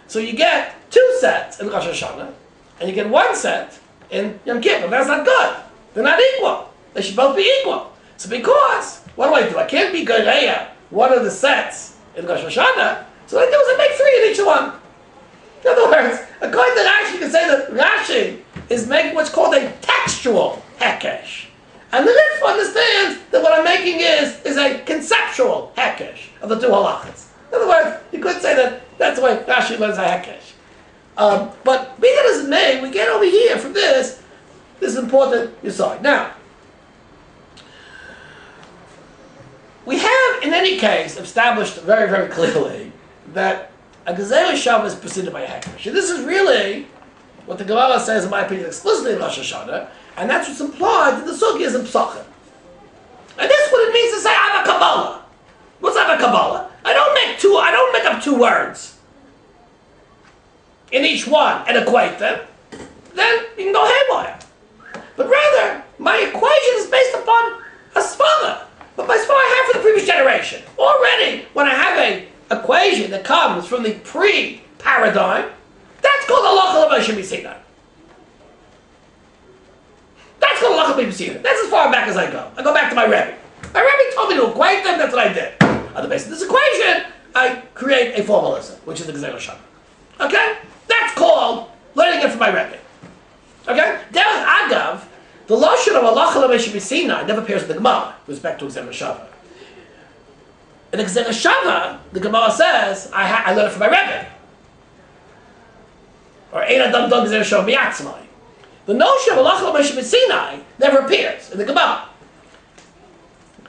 So you get 2 sets in Rosh Hashana, and you get 1 set in Yom Kippur. That's not good. They're not equal. They should both be equal. So because, what do? I can't be Gereya, one of the sets in Rosh Hashana, so what I do is I make 3 in each one. In other words, according to Rashi, you can say that Rashi is making what's called a textual hekesh. And the Ritfor understands that what I'm making is a conceptual hekesh of the 2 halachos. In other words, you could say that that's the way Rashi learns a hekesh. But be that as it may, we get over here from this important yesod. Now, we have, in any case, established very, very clearly that a Gezerah Shavah is preceded by a hekesh. And this is really what the Gemara says, in my opinion, explicitly in Rosh Hashana, and that's what's implied in the Sugyas and Pesachim. And this is what it means to say, I have a Kabbalah. What's I have a Kabbalah? I don't make up 2 words in each one and equate them. Then you can go haywire. But rather, my equation is based upon a svara. But my svara I have for the previous generation. Already, when I have an equation that comes from the pre-paradigm, that's called halacha le-Moshe mi-Sinai. That's called halacha mi-Sinai. That's as far back as I go. I go back to my Rebbe. My Rebbe told me to equate them, that's what I did. On the basis of this equation, I create a formalism, which is the Gezerah Shavah. Okay? That's called learning it from my Rebbe. Okay? Derech agav, the lashon of halacha le-Moshe mi-Sinai never appears in the Gemara with respect to Gezerah Shavah. In Gzera Shava, the Gemara says, I learned it from my Rebbe. Or Ein Adam Don Gzera Shava Mi'atzmai. The notion of halacha le-Moshe mi-Sinai never appears in the Gemara.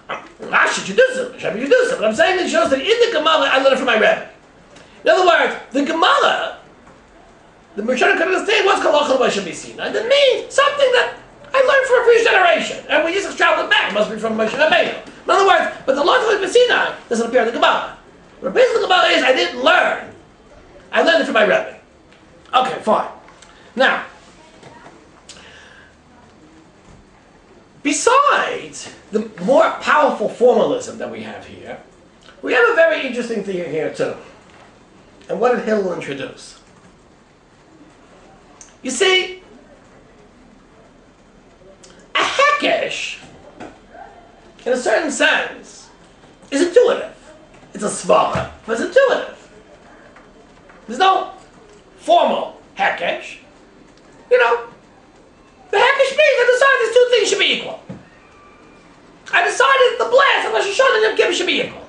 Rashi introduced it, Shamai introduced it, but I'm saying it shows that in the Gemara I learned it from my Rebbe. In other words, the Gemara, the Moshe could understand what's called halacha le-Moshe mi-Sinai. That means something that I learned from a previous generation, and we just travel it back. It must be from Moshe Rabbeinu. In other words, but the halacha le-Moshe mi-Sinai doesn't appear in the Gemara. What appears in the Gemara is I didn't learn. I learned it from my Rebbe. Okay, fine. Now, besides the more powerful formalism that we have here, we have a very interesting thing here too. And what did Hillel introduce? You see, a hekesh, in a certain sense, is intuitive. It's a svara, but it's intuitive. There's no formal hekesh. You know, the hekesh means I decided these two things should be equal. I decided the blast of Rosh Hashana and Yom Kippur should be equal.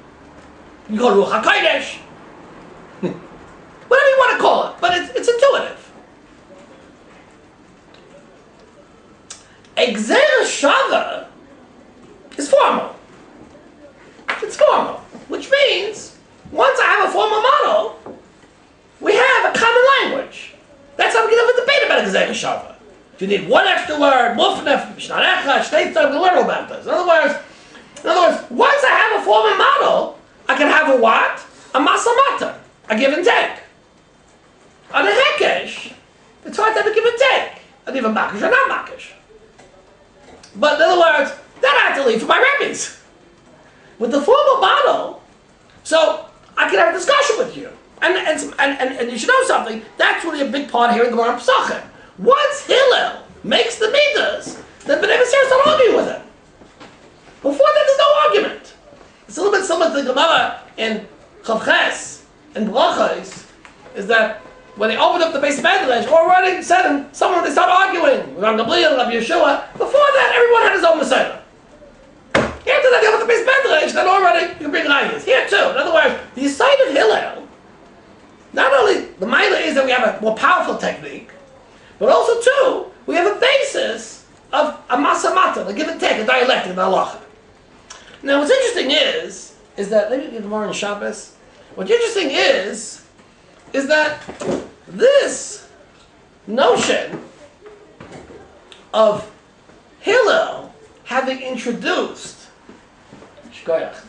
You call it Ruach HaKodesh. Whatever you want to call it, but it's intuitive. A Gzera Shava is formal. It's formal, which means once I have a formal model, we have a common language. That's how we can have a debate about a Gzera Shava. If you need one extra word, mufnef, mishnah echad, shtei tzad, we learn about this. In other words, once I have a formal model, I can have a what? A masamata, a give and take. On a hekesh, it's hard to have a give and take. And even makish or not makish. But in other words, that I have to leave for my rabbis. With the formal model, so I can have a discussion with you. And you should know something, that's really a big part here in the Gemara Pesachim. Once Hillel makes the Midos, then B'nai B'Sir don't argue with him. Before that, there's no argument. It's a little bit similar to the Gemara in Chavches and Brachos, is that when they opened up the base Medrash, already said someone they start arguing with Rabbi Gamliel, Rabbi Yeshua. Before that, everyone had his own Messiah. After that, they opened the base Medrash, then already you can bring rayas. Here too. In other words, the side of Hillel, not only the Maila is that we have a more powerful technique, but also too, we have a basis of a masamata, a give and take, a dialectic, the halacha. Now, what's interesting is that maybe get more in Shabbos. What's interesting is that this notion of Hillel having introduced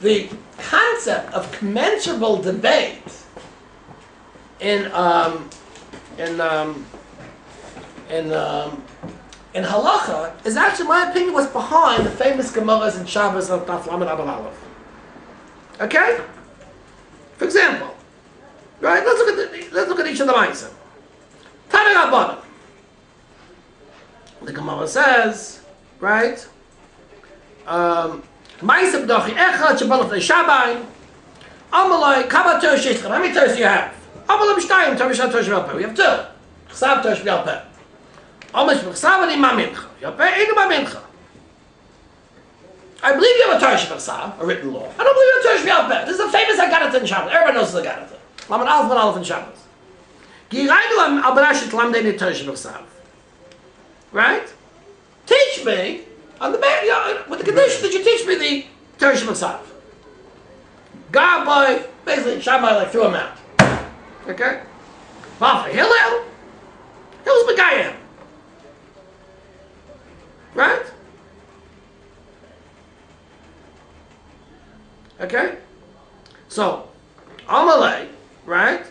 the concept of commensurable debate in halacha is actually, in my opinion, what's behind the famous Gemaras in Shabbos of Daf Lamed Abel Aleph. Okay? For example, right? Let's look at each of the Ma'asim. Tana Rabbanan. The Gemara says, right? Ma'asim B'Dochi Echad Shabbat Lefnei Shamai. Amalai Kama Torah Sheishchan. How many Torahs do you have? Amalai B'Shtayim Torah B'Shat Torah Sh'B'Al Peh. We have two. Chsav Torah Sh'B'Al Peh. Almost B'Chsav and Imam Mincha. Yopeh Ein Imam Mincha. I believe you have a Torah Sh'B'Chsav, a written law. I don't believe you have a Torah Sh'B'Al Peh. This is a famous Haggadah in Shabbos. Everybody knows this Haggadah. Lamed Aleph, Lamed Aleph in Shabbos. Giraynu al Bereshit Lamdei Torah Sh'B'Chsav. Right? Teach me on the back, with the condition that you teach me the Torah Sh'B'Chsav. God boy, basically Shamai like threw him out. Okay? Well, for Hillel, Hillel's Begayim. Right? Okay? So, Amalei, right?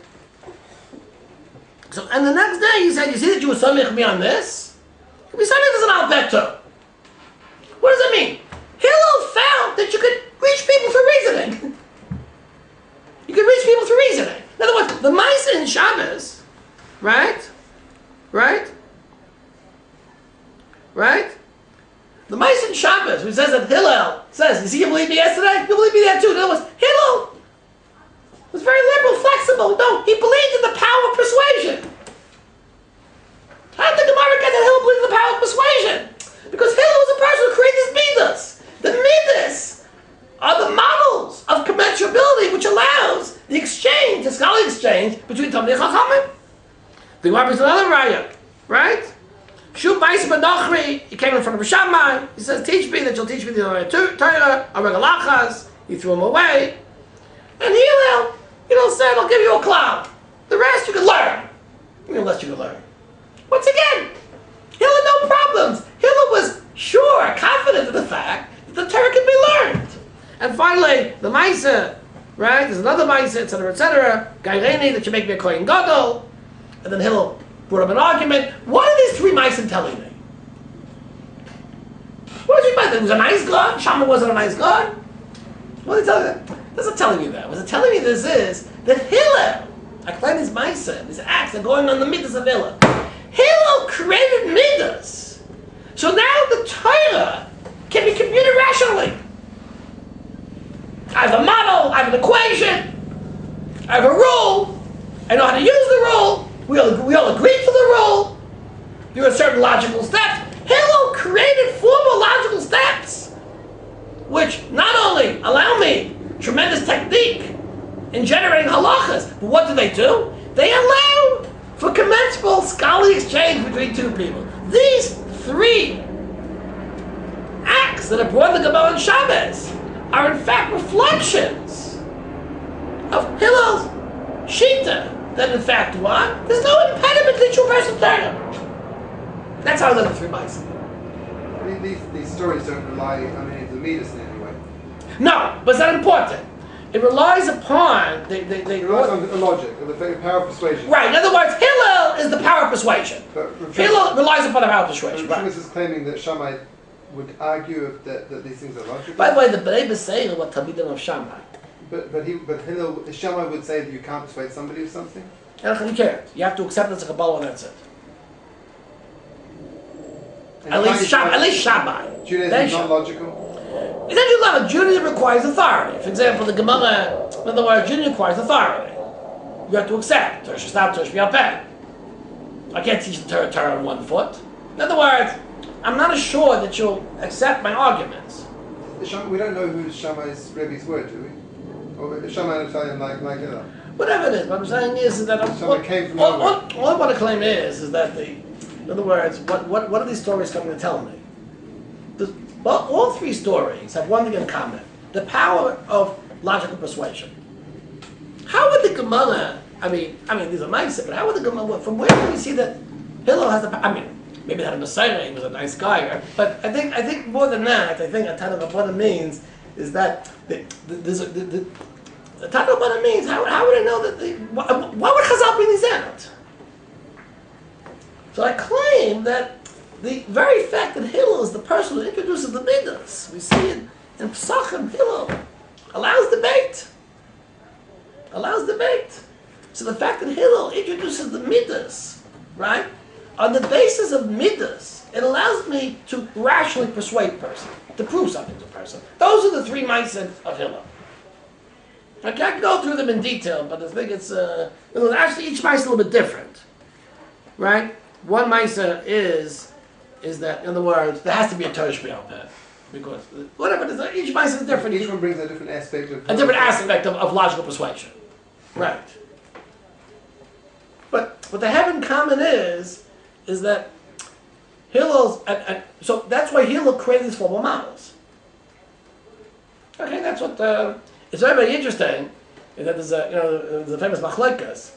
So, and the next day he said, you see that you were samich me on this? You be samich as an alphabet too. What does it mean? Hillel found that you could reach people through reasoning. You could reach people through reasoning. In other words, the Ma'asim in Shabbos, right? Right? Right? The Ma'asim in Shabbos, which says that Hillel says, you see, you believe me yesterday? You believe me that too. In other words, Hillel was very liberal, flexible. No, he believed in the power of persuasion. How did the Gemara get that Hillel believed in the power of persuasion? Because Hillel was a person who created these Midos. The Midos are the models of commensurability the exchange, the scholarly exchange between Talmud and Chachamim. The Gemara brings another raya, right? Shu Bais Badachri, he came in front of Shamai. He says, "Teach me that you'll teach me the Torah, halachos." He threw him away, and Hillel, said, "I'll give you a cloud. The rest you can learn." Unless you can learn. Once again, Hillel had no problems. Hillel was sure, confident in the fact that the Torah can be learned. And finally, the Maisa, right? There's another Maisa, etc., etc. Gaireni, that you make me a Kohen Gadol. And then Hillel brought up an argument. What are these three Maisa telling me? What is he about? It was a nice God? Shammai wasn't a nice God? What are they telling me? This is telling me that. What it's telling me this is that Hillel, I claim these Maisa, these acts are going on the Midos of Hillel. Hillel created Midos. So now the Torah can be computed rationally. I have a model, I have an equation, I have a rule, I know how to use the rule, we all agree to the rule, there are certain logical steps. Hillel created formal logical steps, which not only allow me tremendous technique in generating halachas, but what do? They allow for commensurable scholarly exchange between two people. These three acts that are brought in the Gemara and Shabbos are in fact reflections of Hillel's shita. That in fact what? There's no impediment to each person's Torah. That's how the three mice. These stories don't rely on any of the Midas in any way. No, but it's not important. It relies upon It relies on the logic, the power of persuasion. Right. In other words, Hillel is the power of persuasion. Hillel relies upon the power of persuasion. Right. is claiming that Shammai would argue that these things are logical. By the way, the Bnei B'Seir what Talmidim of Shamai. But Hillel, Shammai would say that you can't persuade somebody of something. You can't. You have to accept it's a Kabbalah and that's it. And At least Shamai. Judaism is not logical. Judaism requires authority. For example, the Gemara, in other words, Judaism requires authority. You have to accept. Torah Shas, Torah Shmial. I can't teach the Torah on one foot. In other words, I'm not assured that you'll accept my arguments. We don't know who Shammai's Rebbe's were, do we? Or is Shammai an Italian like Hillel? Whatever it is, what I'm saying is that all I want to claim is that in other words, what are these stories coming to tell me? All three stories have one thing in common: the power of logical persuasion. How would the Gemara? I mean, these are nice, but how would the Gemara? From where do we see that Hillel has the? Maybe that a Messiah, he was a nice guy, but I think more than that, I think a Tanakh of what it means is that the Tanakh of what it means. How would I know that? Why would Chazal bring these out? So I claim that the very fact that Hillel is the person who introduces the Midos, we see it in Pesachim. Hillel allows debate. So the fact that Hillel introduces the Midos, right, on the basis of Midos, it allows me to rationally persuade a person, to prove something to a person. Those are the three mindset of Hillel. I can't go through them in detail, but I think it's actually each mindset is a little bit different, right? One mindset is that, in other words, there has to be a Torah Shmial Peh. Because whatever it is, each mindset is different. Each one brings a different aspect of logical persuasion. Right. But what they have in common is that Hillel's, so that's why Hillel created these formal models. Okay, that's what, it's very, very interesting, is that there's a famous machlokes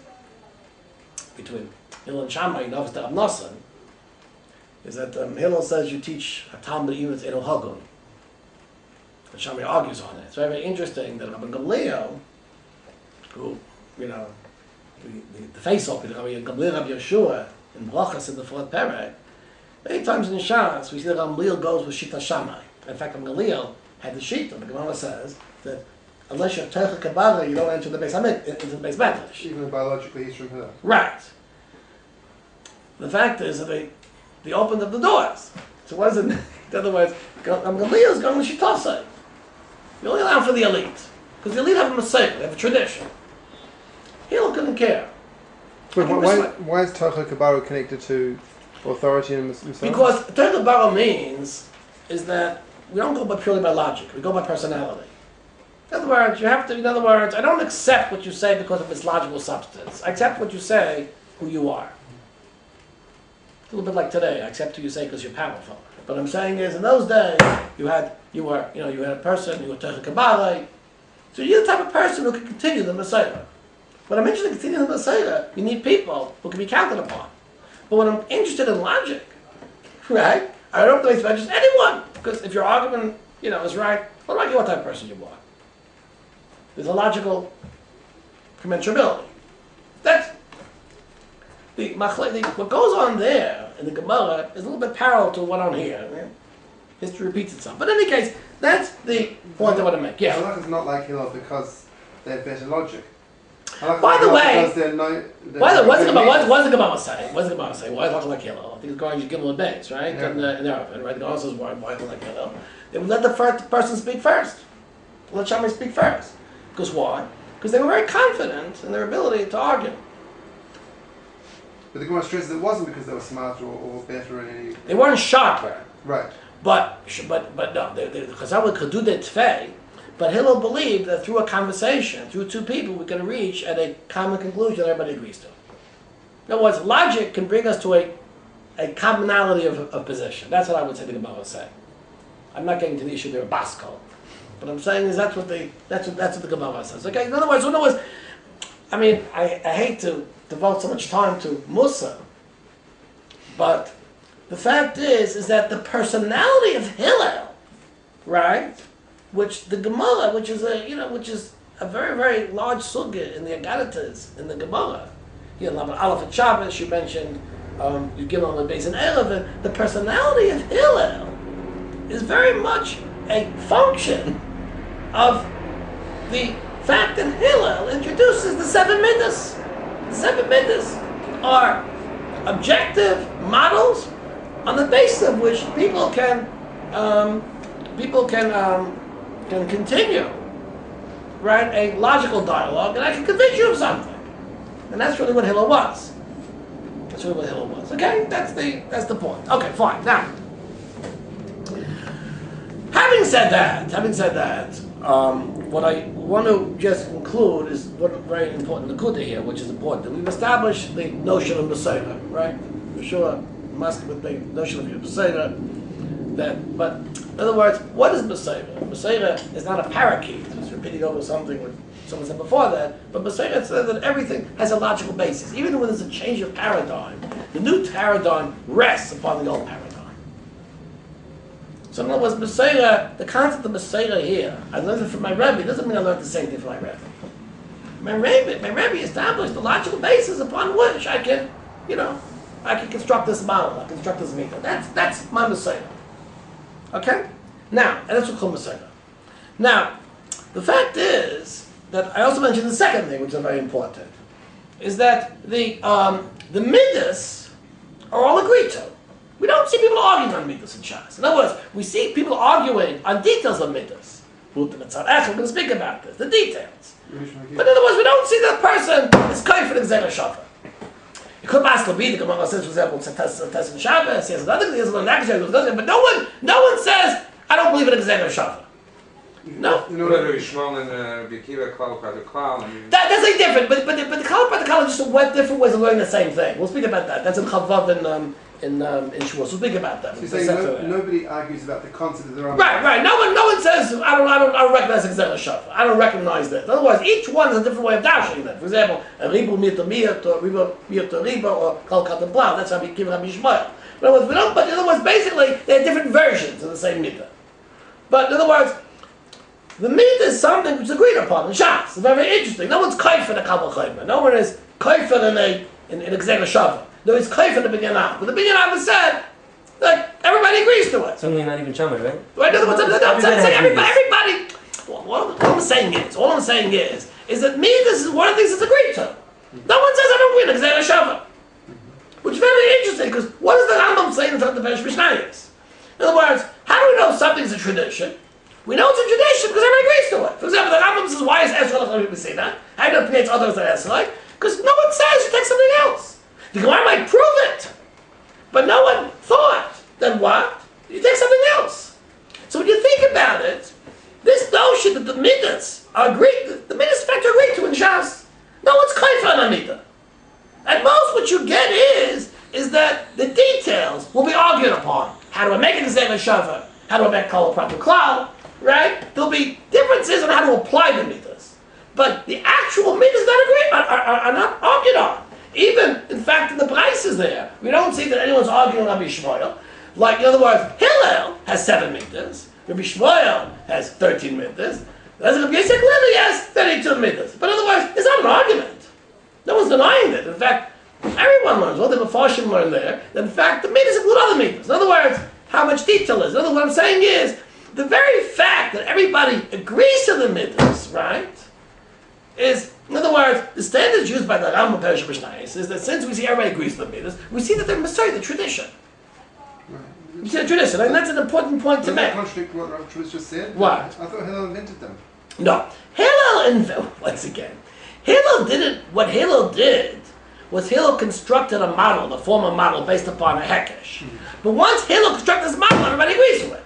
between Hillel and Shamai, and obviously Rav Nosson, is that Hillel says you teach a Talmud even if it's Edo Hagun. And Shamai argues on it. It's very, very interesting that Rabbi Gamliel, who, the face-off between Rabbi Gamliel and Rabbi Yeshua in Brachas in the fourth parak, many times in Shas, we see that Gamliel goes with Shita Shamai. In fact, Gamliel had the Shita. The Gemara says that unless you have Teicha Kabbalah, you don't enter the base Medrash. Even biologically, he's from Hillel. Right. The fact is that they opened up the doors. So what is it? In other words, Gamliel is going with Shitasa. You only allow for the elite. Because the elite have a mistake, they have a tradition. Hillel couldn't care. Why is Teicha Kabbalah connected to authority and himself? Because Teicha Kabbalah means is that we don't go purely by logic, we go by personality. In other words, you have to. In other words, I don't accept what you say because of its logical substance. I accept what you say, who you are. It's a little bit like today. I accept who you say because you're powerful. What I'm saying is, in those days, you had a person, you were Teichel Kabbalah. So you're the type of person who can continue the Messiah. When I'm interested in continuing the Messiah, you need people who can be counted upon. But when I'm interested in logic, right, I don't think it's just anyone. Because if your argument, is right, what do I care what type of person you are? There's a logical commensurability. That's what goes on there in the Gemara is a little bit parallel to what on here. Right? History repeats itself. But in any case, that's the point I want to make. Yeah. Halakha is not like Hillel because they have better logic. By the way, what's the Gemara say? Why is Halakha like Hillel? I think it's going to Gimel and Beis, right? Yeah. In Eruvin, right? The Gemara says why Halakha like Hillel. They would let the first person speak first. Let Shamai speak first. Because why? Because they were very confident in their ability to argue. But the Gemara stresses it wasn't because they were smarter or better in any... They weren't sharper. Right. But no, the Chazal could do the tfei. But Hillel believed that through a conversation, through two people, we can reach at a common conclusion everybody agrees to. In other words, logic can bring us to a commonality of position. That's what I would say the Gemara would say. I'm not getting to the issue of Basco. What I'm saying is that's what the Gemara says. Okay. In other words, I mean, I hate to devote so much time to Musa, but the fact is that the personality of Hillel, right, which the Gemara, which is a very, very large sugya in the Agadatas, in the Gemara, Aleph and Shabbos, you mentioned, you give on the base in Eruvin, the personality of Hillel is very much a function of the fact that Hillel introduces the 7 Midos. The 7 Midos are objective models on the basis of which people can continue, right, a logical dialogue, and I can convince you of something. And that's really what Hillel was. Okay, that's the point. Okay, fine. Now, having said that, what I want to just conclude is one very important nakuda here, which is important. We've established the notion of Messiah, right? For sure, must with the notion of Messiah. But in other words, what is Messiah? Messiah is not a parakeet. It's repeating over something what someone said before that. But Messiah says that everything has a logical basis. Even when there's a change of paradigm, the new paradigm rests upon the old paradigm. So in other words, Messiah, the concept of Messiah here, I learned it from my Rebbe. It doesn't mean I learned the same thing from my Rebbe. My Rebbe established the logical basis upon which I can construct this model, I can construct this meter. That's my Messiah. Okay? Now, and that's what we call Messiah. Now, the fact is that I also mentioned the second thing, which is very important, is that the Midos are all agreed to. We don't see people arguing on Midos and Shas. In other words, we see people arguing on details of Midos. We're going to speak about this, the details. But in other words, we don't see that person is kaif for the Gzeira Shafa. It could possibly be the Gemara says, for example, it's a test in Shabbos, he has another thing, he has another thing, but no one says, I don't believe in a Gzeira Shafa. No. You know that Rabbi Shmuel and Rabbi Akiva klal by klal. That's like different, but the klal by the klal is just different ways of learning the same thing. We'll speak about that. That's in Chavav in Shavuos. We'll speak about that. So you're saying nobody argues about the concept of their own. Right. No one says I don't recognize Gzeira Shafa. I don't recognize that. Otherwise, each one is a different way of dashing that. For example, a ribu miyat or ribu to riba or kal katan blau. That's Rabbi Akiva Rabbi Shmuel. In other words, basically, they're different versions of the same mitzvah. But in other words, the mitzvah is something which is agreed upon in Shas. It's very, very interesting. No one's kaif in a kabel chayma. No one is kaif in a Gzeira Shafa. No, it's kaif in the binyan av. But the binyan av has said that everybody agrees to it. Certainly not even Shamai, right? Right? In other words, everybody. All I'm saying is that this is one of the things that's agreed to. No one says I don't agree in a Gzeira Shafa. Which is very interesting, because what does the Rambam say in the mi-Sinai? In other words, how do we know something's a tradition? We know it's a tradition because everybody agrees to it. For example, the Rambam says, why is Esra like mi-Sinai? How do you opinate others that Esra like? Because no one says you take something else. The Gemara might prove it, but no one thought that what? You take something else. So when you think about it, this notion that the Midos agreed, the midas factor agreed to in Shas. No one's kaifa on a midah. At most, what you get is that the details will be argued upon. How do I make a gzeira shava? How do I make kol prat klal? Right? There'll be differences on how to apply the midas, but the actual midas are not argued on. Even, in fact, in the prices there, we don't see that anyone's arguing on Rabbi Shmuel. Like, in other words, Hillel has 7 midas. Rabbi Shmuel has 13 midas. Rabbi Yisrael clearly has 32 midas. But in other words, it's not an argument. No one's denying it. In fact, everyone learns, all the Mepharshim learn there, that in fact the midas include other midas. In other words, how much detail is. In other words, what I'm saying is, the very fact that everybody agrees to the midas, right, is, in other words, the standards used by the Rambam Perish Mishnayos is that since we see everybody agrees to the midas, we see that they're Messiah, the tradition. Right. You see the tradition, and that's an important point to Does make. that contradict what Rabbi Triebitz just said? What? I thought Hillel invented them. No. Once again, what Hillel did was Hillel constructed a model, the formal model based upon a hekesh. But once Hillel constructed this model, everybody agrees to it.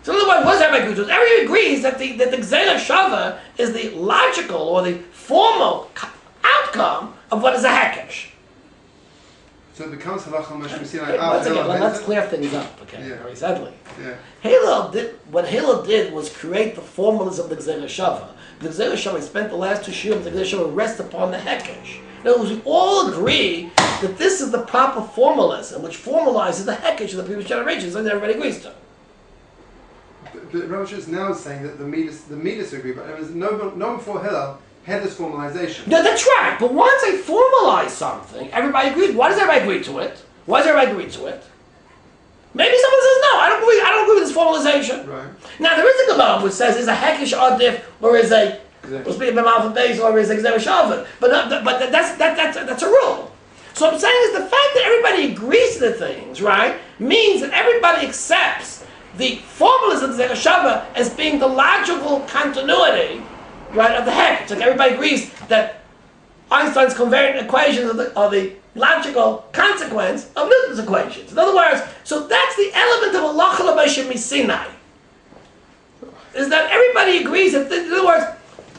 So in other words, what does everybody agree to? Everybody agrees that the gzeira shava is the logical or the formal outcome of what is a hekesh. So it becomes halacha mi-Sinai. Once again, let's clear things up, okay, Yeah. very sadly. Yeah. What Hillel did was create the formalism of the gzeira shava. The gzeira shava spent the last 2 shiurim, the gzeira shava rests upon the hekesh. In other words, we all agree that this is the proper formalism, which formalizes the hekesh of the previous generations, and everybody agrees to. But Rabbi Triebitz now is saying that the midas agree, but it was no one before Hillel had this formalization. No, that's right. But once I formalize something, everybody agrees. Why does everybody agree to it? Why does everybody agree to it? Maybe someone says, no, I don't agree with this formalization. Right. Now, there is a Gemara which says, is a hekesh adif, or is a, we'll speak about alpha base, or is a gzeira shava. But that's a rule. So what I'm saying is the fact that everybody agrees to the things, right, means that everybody accepts the formalism of the gzeira shava as being the logical continuity, right, of the hekesh. Like everybody agrees that Einstein's covariant equations are the logical consequence of Newton's equations. In other words, so that's the element of halacha le-Moshe mi-Sinai. Is that everybody agrees that, in other words,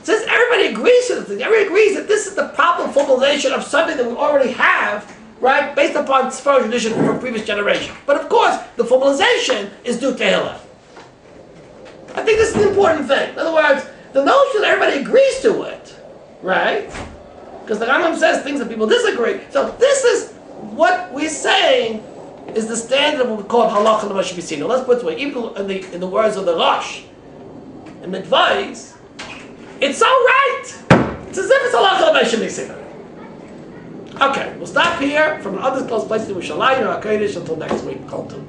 since everybody agrees to the thing, everybody agrees that this is the proper formalization of something that we already have, right, based upon Sfarad tradition from previous generation. But of course, the formalization is due to Hillel. I think this is an important thing. In other words, the notion that everybody agrees to it, right? Because the Rambam says things that people disagree. So this is what we're saying is the standard of what we call halacha le-Moshe mi-Sinai. Let's put it this way. Even in the words of the Rosh, in Midos, it's all right. It's as if it's halacha le-Moshe mi-Sinai. Okay, we'll stop here. From another close place to Shamai or HaKodesh until next week. Kol Tov.